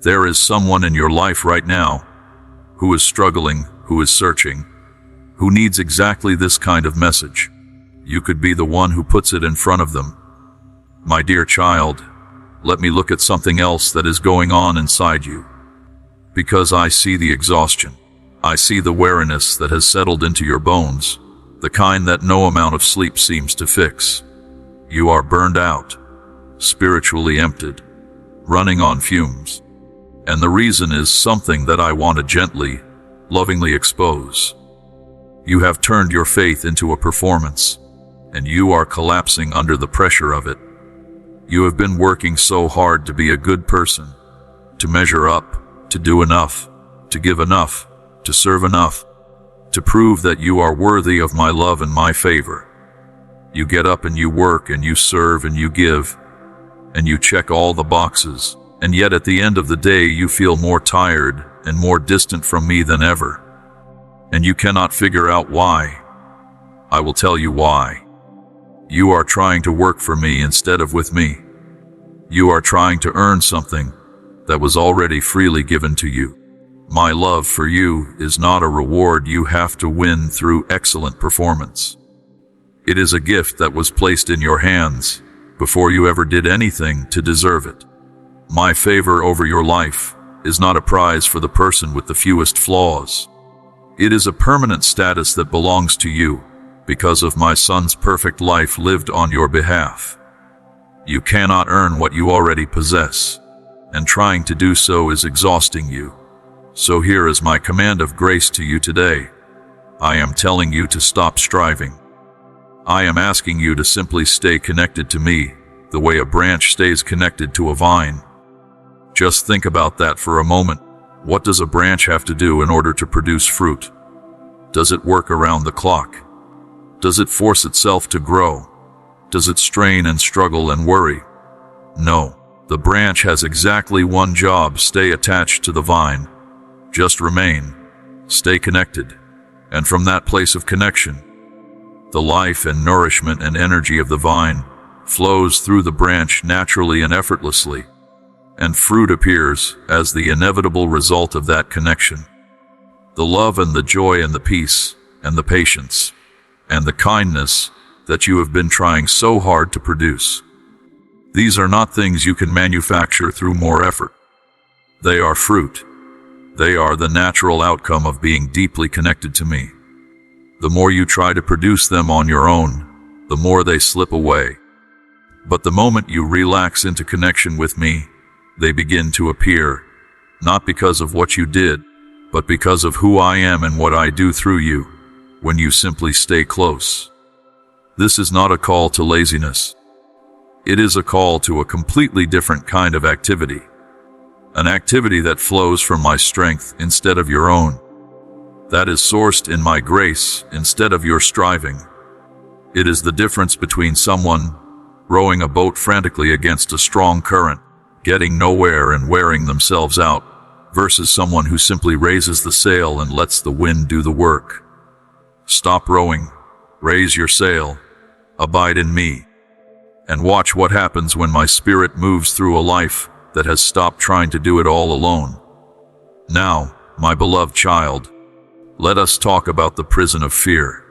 There is someone in your life right now who is struggling, who is searching, who needs exactly this kind of message. You could be the one who puts it in front of them. My dear child, let me look at something else that is going on inside you. Because I see the exhaustion. I see the weariness that has settled into your bones, the kind that no amount of sleep seems to fix. You are burned out, spiritually emptied, running on fumes. And the reason is something that I want to gently, lovingly expose. You have turned your faith into a performance, and you are collapsing under the pressure of it. You have been working so hard to be a good person, to measure up, to do enough, to give enough, to serve enough, to prove that you are worthy of my love and my favor. You get up and you work and you serve and you give, and you check all the boxes, and yet at the end of the day you feel more tired and more distant from me than ever. And you cannot figure out why. I will tell you why. You are trying to work for me instead of with me. You are trying to earn something that was already freely given to you. My love for you is not a reward you have to win through excellent performance. It is a gift that was placed in your hands before you ever did anything to deserve it. My favor over your life is not a prize for the person with the fewest flaws. It is a permanent status that belongs to you because of my son's perfect life lived on your behalf. You cannot earn what you already possess, and trying to do so is exhausting you. So here is my command of grace to you today. I am telling you to stop striving. I am asking you to simply stay connected to me, the way a branch stays connected to a vine. Just think about that for a moment. What does a branch have to do in order to produce fruit? Does it work around the clock? Does it force itself to grow? Does it strain and struggle and worry? No. The branch has exactly one job: stay attached to the vine. Just remain. Stay connected. And from that place of connection, the life and nourishment and energy of the vine flows through the branch naturally and effortlessly, and fruit appears as the inevitable result of that connection. The love and the joy and the peace and the patience and the kindness that you have been trying so hard to produce. These are not things you can manufacture through more effort. They are fruit. They are the natural outcome of being deeply connected to me. The more you try to produce them on your own, the more they slip away. But the moment you relax into connection with me, they begin to appear, not because of what you did, but because of who I am and what I do through you, when you simply stay close. This is not a call to laziness. It is a call to a completely different kind of activity. An activity that flows from my strength instead of your own. That is sourced in my grace instead of your striving. It is the difference between someone rowing a boat frantically against a strong current, getting nowhere and wearing themselves out, versus someone who simply raises the sail and lets the wind do the work. Stop rowing, raise your sail, abide in me, and watch what happens when my spirit moves through a life that has stopped trying to do it all alone. Now, my beloved child, let us talk about the prison of fear.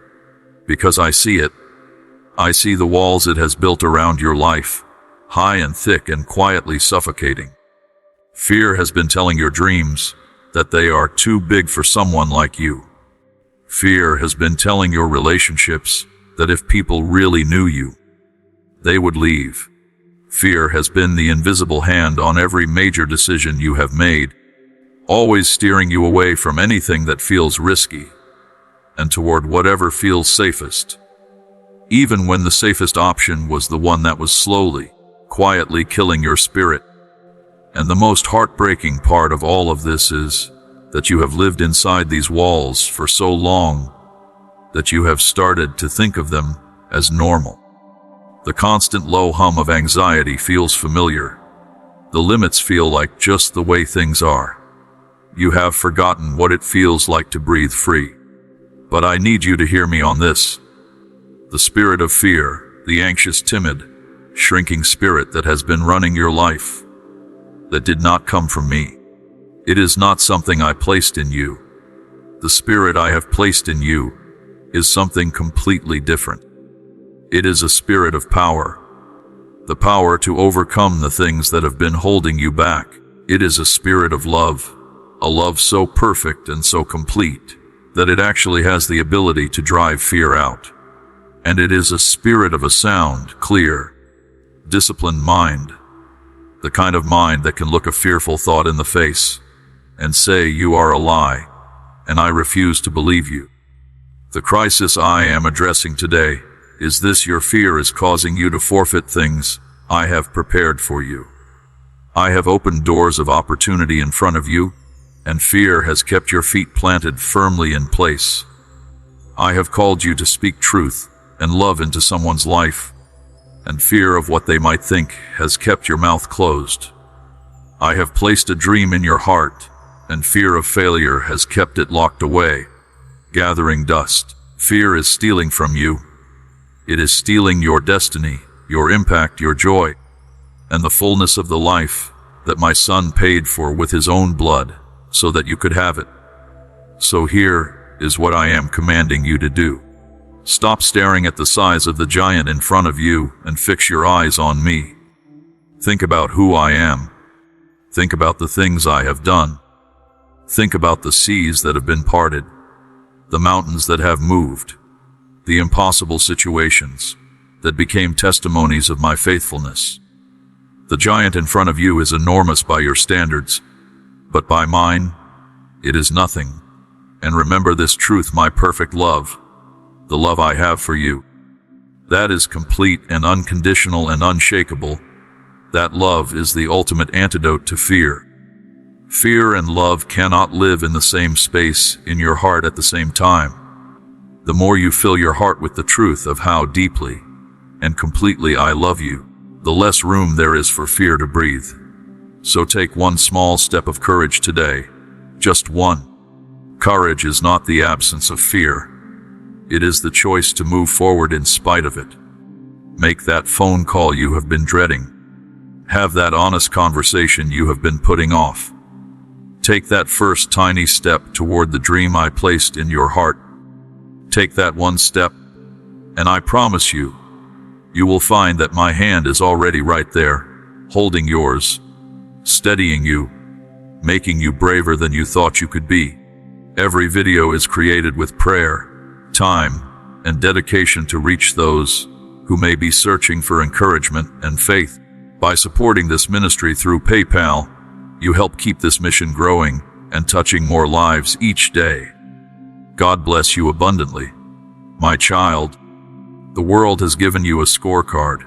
Because I see it. I see the walls it has built around your life, high and thick and quietly suffocating. Fear has been telling your dreams that they are too big for someone like you. Fear has been telling your relationships that if people really knew you, they would leave. Fear has been the invisible hand on every major decision you have made, always steering you away from anything that feels risky and toward whatever feels safest, even when the safest option was the one that was slowly, quietly killing your spirit. And the most heartbreaking part of all of this is that you have lived inside these walls for so long that you have started to think of them as normal. The constant low hum of anxiety feels familiar. The limits feel like just the way things are. You have forgotten what it feels like to breathe free. But I need you to hear me on this. The spirit of fear, the anxious, timid, shrinking spirit that has been running your life, that did not come from me. It is not something I placed in you. The spirit I have placed in you is something completely different. It is a spirit of power, the power to overcome the things that have been holding you back. It is a spirit of love, a love so perfect and so complete that it actually has the ability to drive fear out. And it is a spirit of a sound, clear, disciplined mind, the kind of mind that can look a fearful thought in the face and say you are a lie, and I refuse to believe you. The crisis I am addressing today is this: your fear is causing you to forfeit things I have prepared for you. I have opened doors of opportunity in front of you, and fear has kept your feet planted firmly in place. I have called you to speak truth and love into someone's life, and fear of what they might think has kept your mouth closed. I have placed a dream in your heart, and fear of failure has kept it locked away, gathering dust. Fear is stealing from you. It is stealing your destiny, your impact, your joy, and the fullness of the life that my son paid for with his own blood so that you could have it. So here is what I am commanding you to do. Stop staring at the size of the giant in front of you and fix your eyes on me. Think about who I am. Think about the things I have done. Think about the seas that have been parted, the mountains that have moved, the impossible situations that became testimonies of my faithfulness. The giant in front of you is enormous by your standards, but by mine, it is nothing. And remember this truth: my perfect love, the love I have for you, that is complete and unconditional and unshakable. That love is the ultimate antidote to fear. Fear and love cannot live in the same space in your heart at the same time. The more you fill your heart with the truth of how deeply and completely I love you, the less room there is for fear to breathe. So take one small step of courage today, just one. Courage is not the absence of fear. It is the choice to move forward in spite of it. Make that phone call you have been dreading. Have that honest conversation you have been putting off. Take that first tiny step toward the dream I placed in your heart. Take that one step, and I promise you, you will find that my hand is already right there, holding yours, steadying you, making you braver than you thought you could be. Every video is created with prayer, time, and dedication to reach those who may be searching for encouragement and faith. By supporting this ministry through PayPal, you help keep this mission growing and touching more lives each day. God bless you abundantly. My child, the world has given you a scorecard,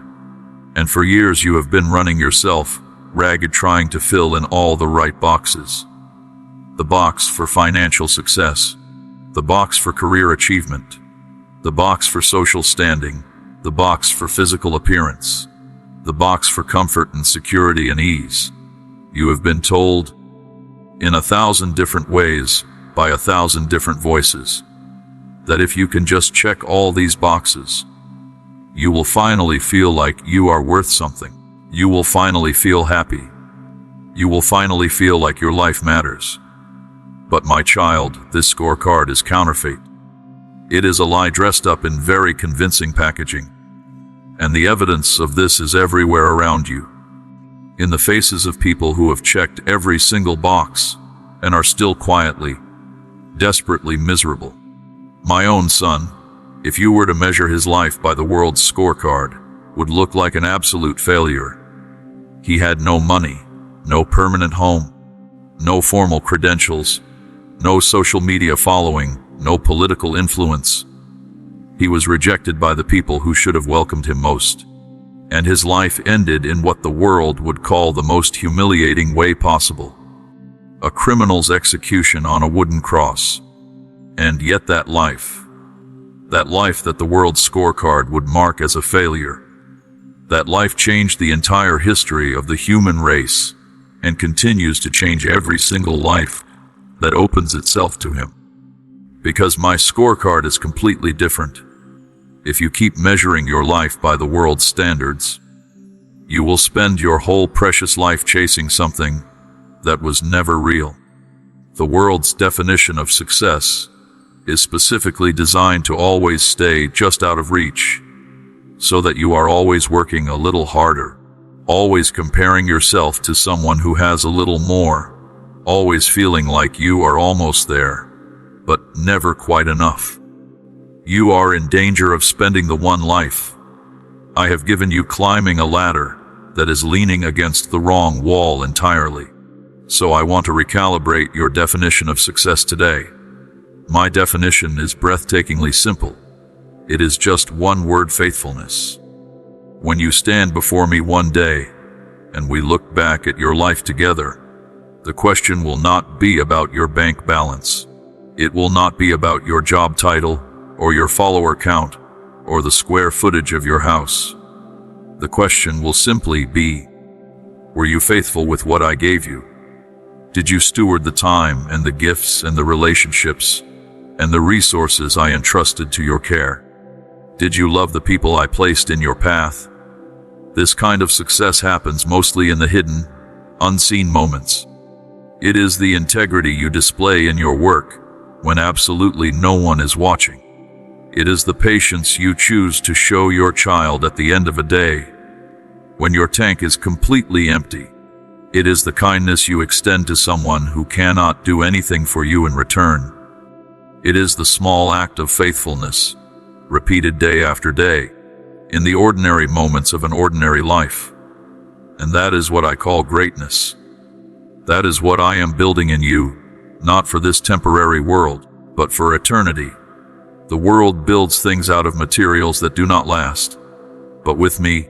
and for years you have been running yourself ragged trying to fill in all the right boxes. The box for financial success, the box for career achievement, the box for social standing, the box for physical appearance, the box for comfort and security and ease. You have been told in 1,000 different ways by 1,000 different voices that if you can just check all these boxes, you will finally feel like you are worth something. You will finally feel happy. You will finally feel like your life matters. But my child, this scorecard is counterfeit. It is a lie dressed up in very convincing packaging. And the evidence of this is everywhere around you, in the faces of people who have checked every single box and are still quietly, desperately miserable. My own son, if you were to measure his life by the world's scorecard, would look like an absolute failure. He had no money, no permanent home, no formal credentials, no social media following, no political influence. He was rejected by the people who should have welcomed him most. And his life ended in what the world would call the most humiliating way possible: a criminal's execution on a wooden cross. And yet that life that the world's scorecard would mark as a failure, that life changed the entire history of the human race and continues to change every single life that opens itself to him. Because my scorecard is completely different. If you keep measuring your life by the world's standards, you will spend your whole precious life chasing something that was never real. The world's definition of success is specifically designed to always stay just out of reach, so that you are always working a little harder, always comparing yourself to someone who has a little more, always feeling like you are almost there, but never quite enough. You are in danger of spending the one life I have given you climbing a ladder that is leaning against the wrong wall entirely. So I want to recalibrate your definition of success today. My definition is breathtakingly simple. It is just one word: faithfulness. When you stand before me one day, and we look back at your life together, the question will not be about your bank balance. It will not be about your job title, or your follower count, or the square footage of your house. The question will simply be, were you faithful with what I gave you? Did you steward the time and the gifts and the relationships and the resources I entrusted to your care? Did you love the people I placed in your path? This kind of success happens mostly in the hidden, unseen moments. It is the integrity you display in your work when absolutely no one is watching. It is the patience you choose to show your child at the end of a day when your tank is completely empty. It is the kindness you extend to someone who cannot do anything for you in return. It is the small act of faithfulness, repeated day after day, in the ordinary moments of an ordinary life. And that is what I call greatness. That is what I am building in you, not for this temporary world, but for eternity. The world builds things out of materials that do not last. But with me,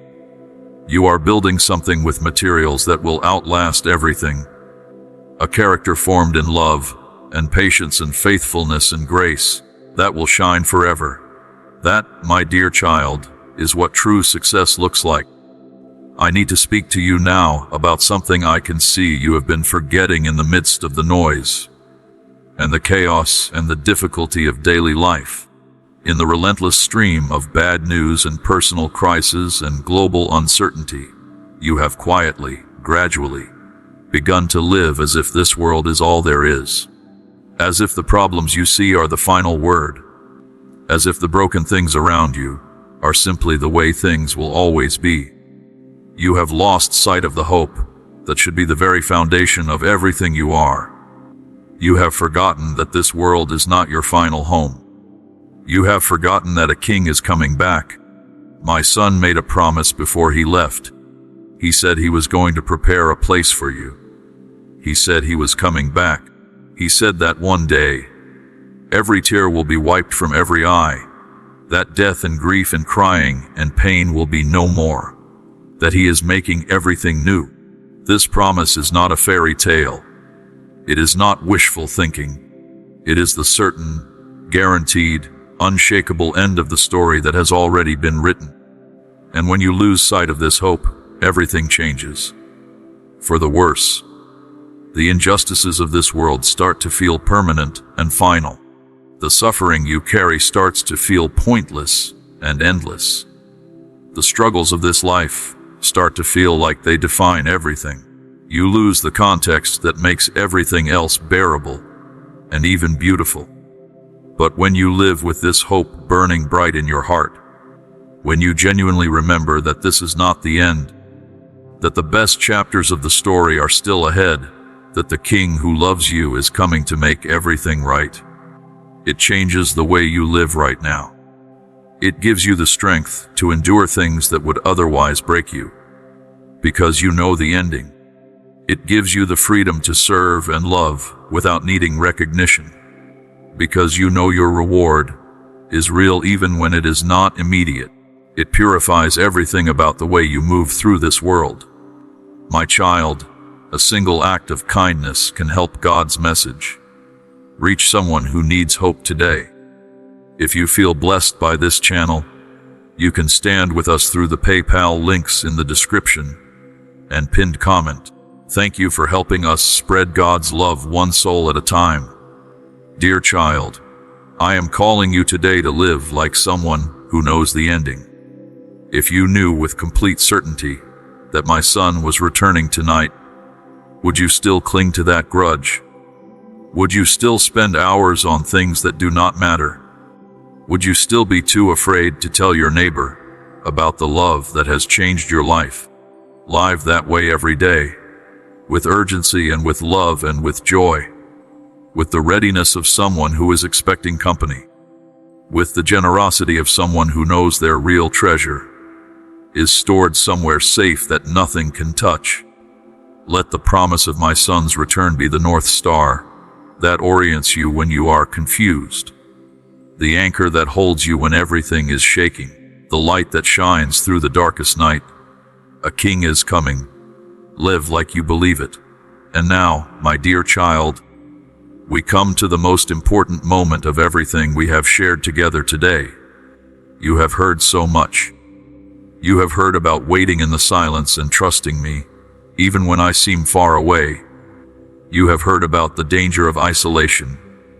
you are building something with materials that will outlast everything. A character formed in love and patience and faithfulness and grace that will shine forever. That, my dear child, is what true success looks like. I need to speak to you now about something I can see you have been forgetting in the midst of the noise and the chaos and the difficulty of daily life. In the relentless stream of bad news and personal crisis and global uncertainty, you have quietly, gradually, begun to live as if this world is all there is. As if the problems you see are the final word. As if the broken things around you are simply the way things will always be. You have lost sight of the hope that should be the very foundation of everything you are. You have forgotten that this world is not your final home. You have forgotten that a king is coming back. My son made a promise before he left. He said he was going to prepare a place for you. He said he was coming back. He said that one day, every tear will be wiped from every eye, that death and grief and crying and pain will be no more, that he is making everything new. This promise is not a fairy tale. It is not wishful thinking. It is the certain, guaranteed, unshakable end of the story that has already been written. And when you lose sight of this hope, everything changes. For the worse. The injustices of this world start to feel permanent and final. The suffering you carry starts to feel pointless and endless. The struggles of this life start to feel like they define everything. You lose the context that makes everything else bearable and even beautiful. But when you live with this hope burning bright in your heart, when you genuinely remember that this is not the end, that the best chapters of the story are still ahead, that the King who loves you is coming to make everything right, it changes the way you live right now. It gives you the strength to endure things that would otherwise break you, because you know the ending. It gives you the freedom to serve and love without needing recognition, because you know your reward is real even when it is not immediate. It purifies everything about the way you move through this world. My child, a single act of kindness can help God's message reach someone who needs hope today. If you feel blessed by this channel, you can stand with us through the PayPal links in the description and pinned comment. Thank you for helping us spread God's love one soul at a time. Dear child, I am calling you today to live like someone who knows the ending. If you knew with complete certainty that my son was returning tonight, would you still cling to that grudge? Would you still spend hours on things that do not matter? Would you still be too afraid to tell your neighbor about the love that has changed your life? Live that way every day, with urgency and with love and with joy, with the readiness of someone who is expecting company, with the generosity of someone who knows their real treasure is stored somewhere safe that nothing can touch. Let the promise of my Son's return be the North Star that orients you when you are confused, the anchor that holds you when everything is shaking, the light that shines through the darkest night. A king is coming. Live like you believe it. And now, my dear child, we come to the most important moment of everything we have shared together today. You have heard so much. You have heard about waiting in the silence and trusting me, even when I seem far away. You have heard about the danger of isolation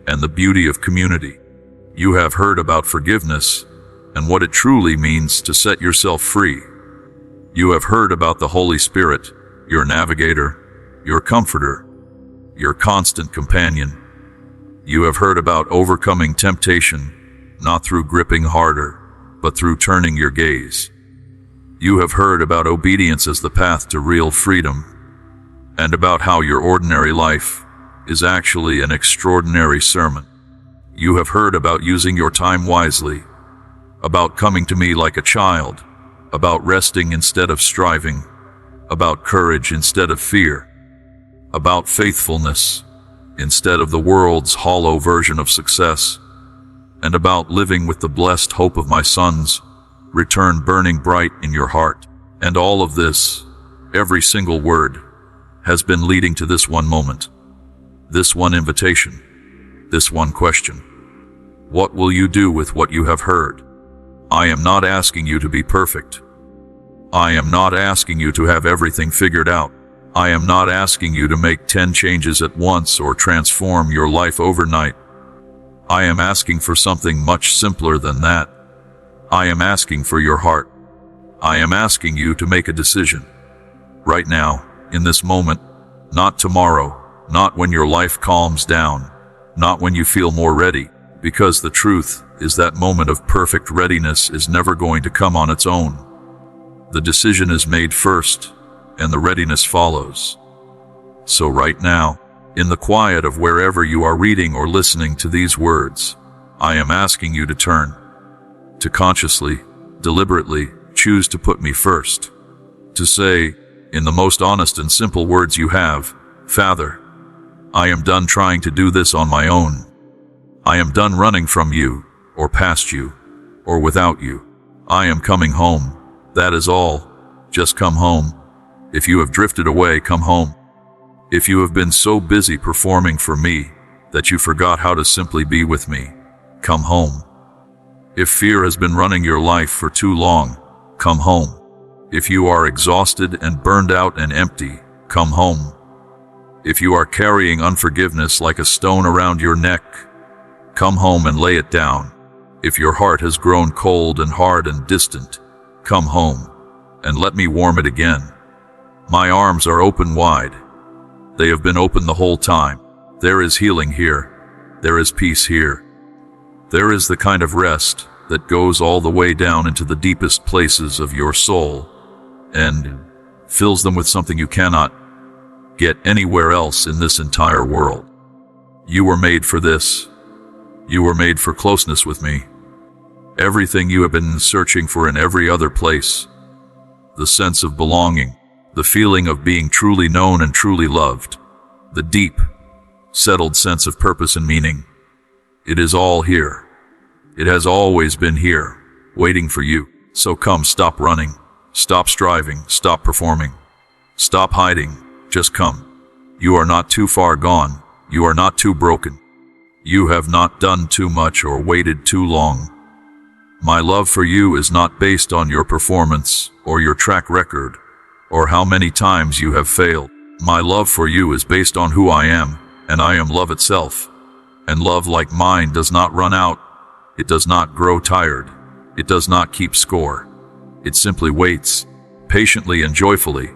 and the beauty of community. You have heard about forgiveness and what it truly means to set yourself free. You have heard about the Holy Spirit, your navigator, your comforter, your constant companion. You have heard about overcoming temptation, not through gripping harder, but through turning your gaze. You have heard about obedience as the path to real freedom, and about how your ordinary life is actually an extraordinary sermon. You have heard about using your time wisely, about coming to me like a child, about resting instead of striving, about courage instead of fear, about faithfulness instead of the world's hollow version of success, and about living with the blessed hope of my Son's return burning bright in your heart. And all of this, every single word, has been leading to this one moment, this one invitation, this one question. What will you do with what you have heard? I am not asking you to be perfect. I am not asking you to have everything figured out. I am not asking you to make 10 changes at once or transform your life overnight. I am asking for something much simpler than that. I am asking for your heart. I am asking you to make a decision. Right now, in this moment, not tomorrow, not when your life calms down, not when you feel more ready, because the truth is that moment of perfect readiness is never going to come on its own. The decision is made first, and the readiness follows. So right now, in the quiet of wherever you are reading or listening to these words, I am asking you to turn, to consciously, deliberately choose to put me first, to say, in the most honest and simple words you have, Father, I am done trying to do this on my own. I am done running from you, or past you, or without you. I am coming home. That is all. Just come home. If you have drifted away, come home. If you have been so busy performing for me that you forgot how to simply be with me, come home. If fear has been running your life for too long, come home. If you are exhausted and burned out and empty, come home. If you are carrying unforgiveness like a stone around your neck, come home and lay it down. If your heart has grown cold and hard and distant, come home and let me warm it again. My arms are open wide. They have been open the whole time. There is healing here. There is peace here. There is the kind of rest that goes all the way down into the deepest places of your soul and fills them with something you cannot get anywhere else in this entire world. You were made for this. You were made for closeness with me. Everything you have been searching for in every other place, the sense of belonging, the feeling of being truly known and truly loved, the deep, settled sense of purpose and meaning. It is all here. It has always been here, waiting for you. So come, stop running, stop striving, stop performing, stop hiding, just come. You are not too far gone. You are not too broken. You have not done too much or waited too long. My love for you is not based on your performance or your track record or how many times you have failed. My love for you is based on who I am, and I am love itself. And love like mine does not run out. It does not grow tired. It does not keep score. It simply waits, patiently and joyfully,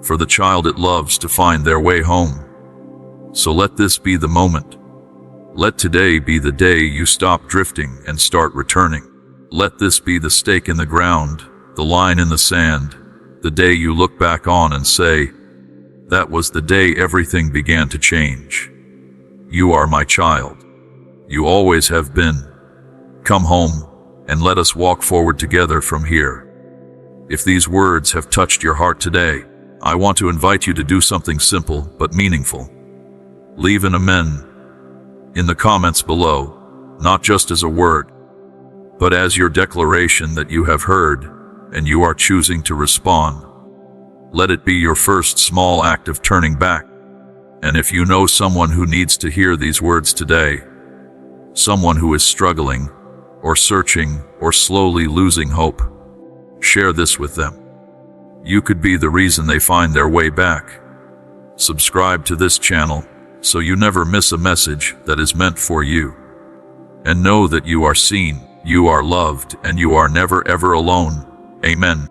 for the child it loves to find their way home. So let this be the moment. Let today be the day you stop drifting and start returning. Let this be the stake in the ground, the line in the sand, the day you look back on and say, that was the day everything began to change. You are my child. You always have been. Come home, and let us walk forward together from here. If these words have touched your heart today, I want to invite you to do something simple but meaningful. Leave an amen in the comments below, not just as a word, but as your declaration that you have heard and you are choosing to respond. Let it be your first small act of turning back. And if you know someone who needs to hear these words today, someone who is struggling or searching or slowly losing hope, share this with them. You could be the reason they find their way back. Subscribe to this channel so you never miss a message that is meant for you. And know that you are seen, you are loved, and you are never ever alone. Amen.